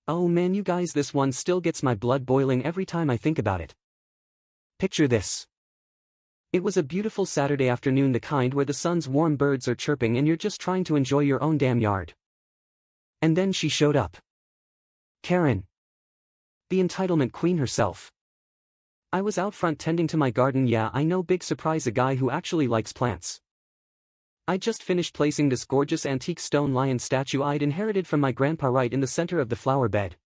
Oh man, you guys, this one still gets my blood boiling every time I think about it. Picture this. It was a beautiful Saturday afternoon, the kind where the sun's warm birds are chirping and you're just trying to enjoy your own damn yard. And then she showed up. Karen. The entitlement queen herself. I was out front tending to my garden, yeah I know, big surprise, a guy who actually likes plants. I just finished placing this gorgeous antique stone lion statue I'd inherited from my grandpa right in the center of the flower bed.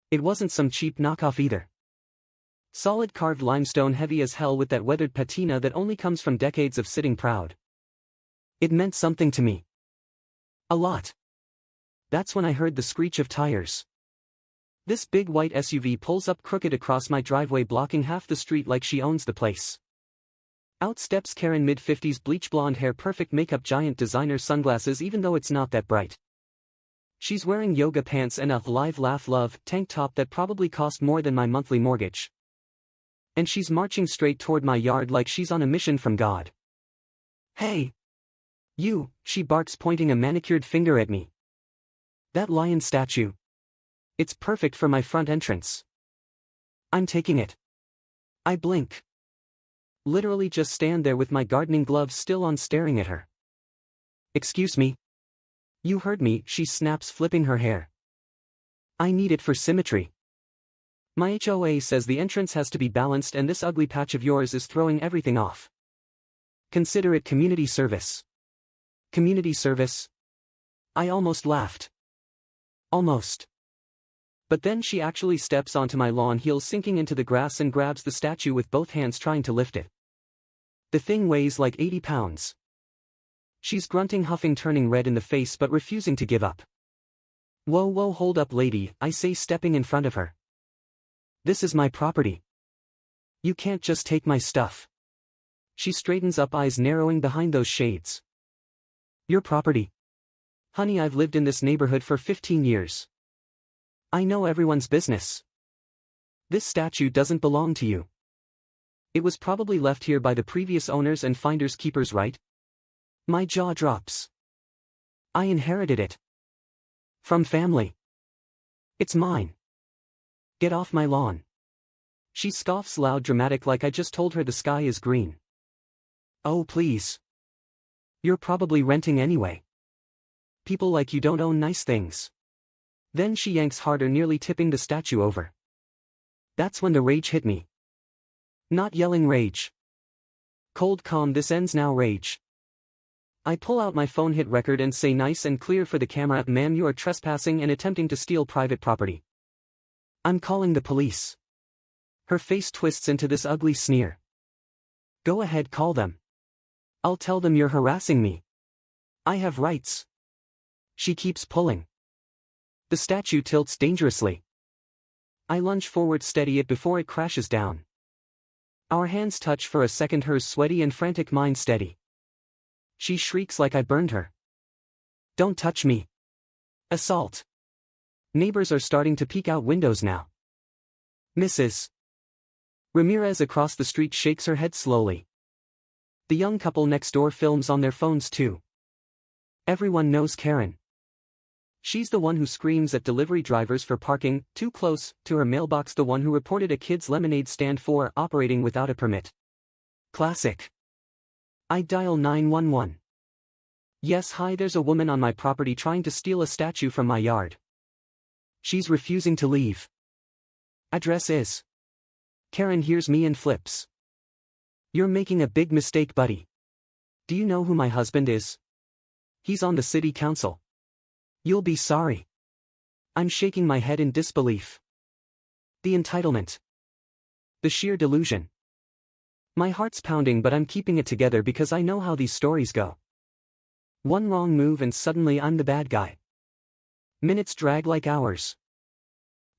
It wasn't some cheap knockoff either. Solid carved limestone, heavy as hell with that weathered patina that only comes from decades of sitting proud. It meant something to me. A lot. That's when I heard the screech of tires. This big white SUV pulls up crooked across my driveway, blocking half the street like she owns the place. Out steps Karen, mid-50s, bleach blonde hair, perfect makeup, giant designer sunglasses even though it's not that bright. She's wearing yoga pants and a live laugh love tank top that probably cost more than my monthly mortgage. And she's marching straight toward my yard like she's on a mission from God. Hey! You, she barks, pointing a manicured finger at me. That lion statue. It's perfect for my front entrance. I'm taking it. I blink. Literally just stand there with my gardening gloves still on, staring at her. Excuse me. You heard me, she snaps, flipping her hair. I need it for symmetry. My HOA says the entrance has to be balanced and this ugly patch of yours is throwing everything off. Consider it community service. Community service? I almost laughed. Almost. But then she actually steps onto my lawn, heels sinking into the grass, and grabs the statue with both hands, trying to lift it. The thing weighs like 80 pounds. She's grunting, huffing, turning red in the face but refusing to give up. Whoa, whoa, hold up lady, I say, stepping in front of her. This is my property. You can't just take my stuff. She straightens up, eyes narrowing behind those shades. Your property? Honey, I've lived in this neighborhood for 15 years. I know everyone's business. This statue doesn't belong to you. It was probably left here by the previous owners and finders keepers, right? My jaw drops. I inherited it. From family. It's mine. Get off my lawn. She scoffs loud, dramatic, like I just told her the sky is green. Oh please. You're probably renting anyway. People like you don't own nice things. Then she yanks harder, nearly tipping the statue over. That's when the rage hit me. Not yelling rage. Cold calm, this ends now rage. I pull out my phone, hit record, and say nice and clear for the camera, ma'am, you are trespassing and attempting to steal private property. I'm calling the police. Her face twists into this ugly sneer. Go ahead, call them. I'll tell them you're harassing me. I have rights. She keeps pulling. The statue tilts dangerously. I lunge forward, steady it before it crashes down. Our hands touch for a second, hers sweaty and frantic, mine steady. She shrieks like I burned her. Don't touch me. Assault. Neighbors are starting to peek out windows now. Mrs. Ramirez across the street shakes her head slowly. The young couple next door films on their phones too. Everyone knows Karen. She's the one who screams at delivery drivers for parking too close to her mailbox, the one who reported a kid's lemonade stand for operating without a permit. Classic. I dial 911. Yes, hi, there's a woman on my property trying to steal a statue from my yard. She's refusing to leave. Address is. Karen hears me and flips. You're making a big mistake, buddy. Do you know who my husband is? He's on the city council. You'll be sorry. I'm shaking my head in disbelief. The entitlement. The sheer delusion. My heart's pounding, but I'm keeping it together because I know how these stories go. One wrong move and suddenly I'm the bad guy. Minutes drag like hours.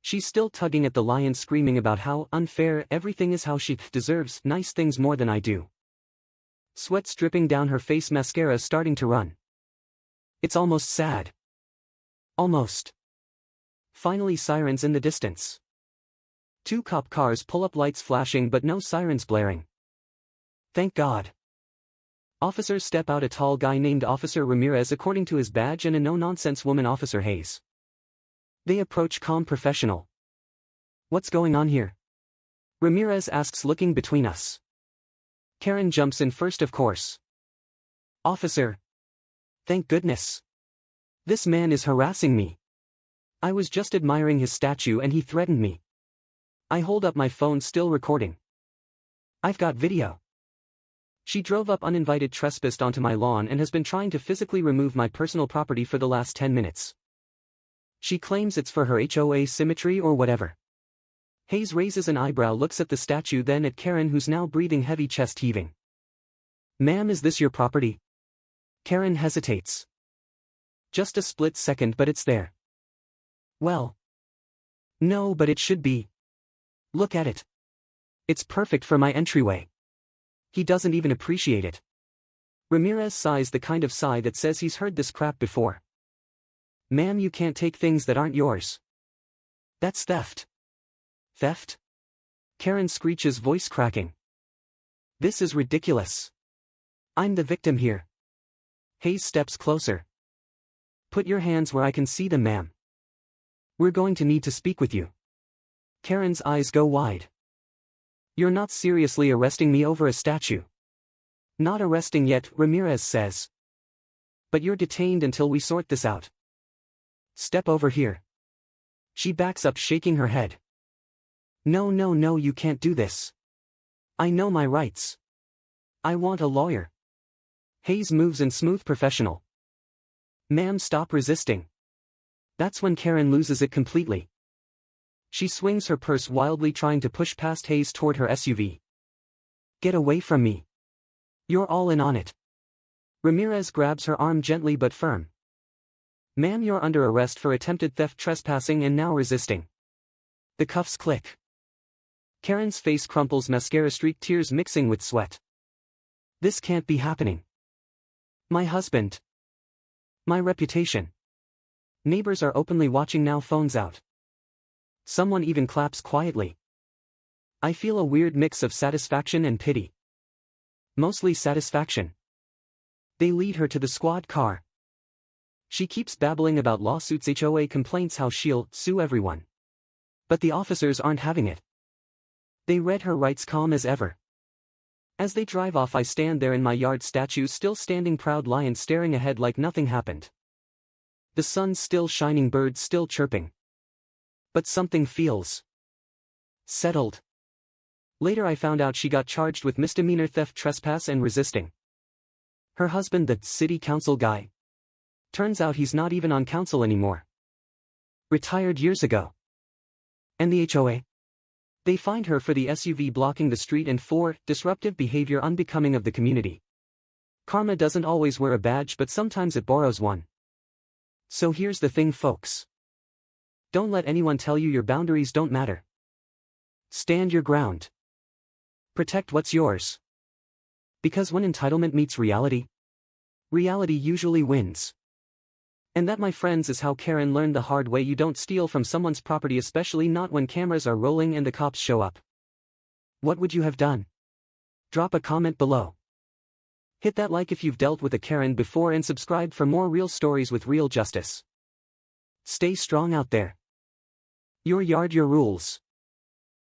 She's still tugging at the lion, screaming about how unfair everything is, how she deserves nice things more than I do. Sweat's dripping down her face, mascara starting to run. It's almost sad. Almost. Finally, sirens in the distance. 2 cop cars pull up, lights flashing but no sirens blaring. Thank God. Officers step out, a tall guy named Officer Ramirez according to his badge and a no-nonsense woman, Officer Hayes. They approach calm professional. What's going on here? Ramirez asks, looking between us. Karen jumps in first, of course. Officer. Thank goodness. This man is harassing me. I was just admiring his statue and he threatened me. I hold up my phone, still recording. I've got video. She drove up uninvited, trespassed onto my lawn and has been trying to physically remove my personal property for the last 10 minutes. She claims it's for her HOA symmetry or whatever. Hayes raises an eyebrow, looks at the statue, then at Karen, who's now breathing heavy, chest heaving. Ma'am, is this your property? Karen hesitates. Just a split second, but it's there. Well. No, but it should be. Look at it. It's perfect for my entryway. He doesn't even appreciate it. Ramirez sighs, the kind of sigh that says he's heard this crap before. Ma'am, you can't take things that aren't yours. That's theft. Theft? Karen screeches, voice cracking. This is ridiculous. I'm the victim here. Hayes steps closer. Put your hands where I can see them, ma'am. We're going to need to speak with you. Karen's eyes go wide. You're not seriously arresting me over a statue? Not arresting yet, Ramirez says. But you're detained until we sort this out. Step over here. She backs up, shaking her head. No, no, no, you can't do this. I know my rights. I want a lawyer. Hayes moves in smooth professional. Ma'am, stop resisting. That's when Karen loses it completely. She swings her purse wildly, trying to push past Hayes toward her SUV. Get away from me. You're all in on it. Ramirez grabs her arm gently but firm. Ma'am, you're under arrest for attempted theft, trespassing, and now resisting. The cuffs click. Karen's face crumples, mascara-streaked tears mixing with sweat. This can't be happening. My husband. My reputation. Neighbors are openly watching now, phones out. Someone even claps quietly. I feel a weird mix of satisfaction and pity. Mostly satisfaction. They lead her to the squad car. She keeps babbling about lawsuits, HOA complaints, how she'll sue everyone. But the officers aren't having it. They read her rights, calm as ever. As they drive off, I stand there in my yard, statue still standing, proud lion staring ahead like nothing happened. The sun still shining, birds still chirping. But something feels settled. Later I found out she got charged with misdemeanor theft, trespass, and resisting. Her husband, the city council guy. Turns out he's not even on council anymore. Retired years ago. And the HOA? They fined her for the SUV blocking the street and for disruptive behavior unbecoming of the community. Karma doesn't always wear a badge, but sometimes it borrows one. So here's the thing, folks. Don't let anyone tell you your boundaries don't matter. Stand your ground. Protect what's yours. Because when entitlement meets reality, reality usually wins. And that, my friends, is how Karen learned the hard way. You don't steal from someone's property, especially not when cameras are rolling and the cops show up. What would you have done? Drop a comment below. Hit that like if you've dealt with a Karen before, and subscribe for more real stories with real justice. Stay strong out there. Your yard, your rules.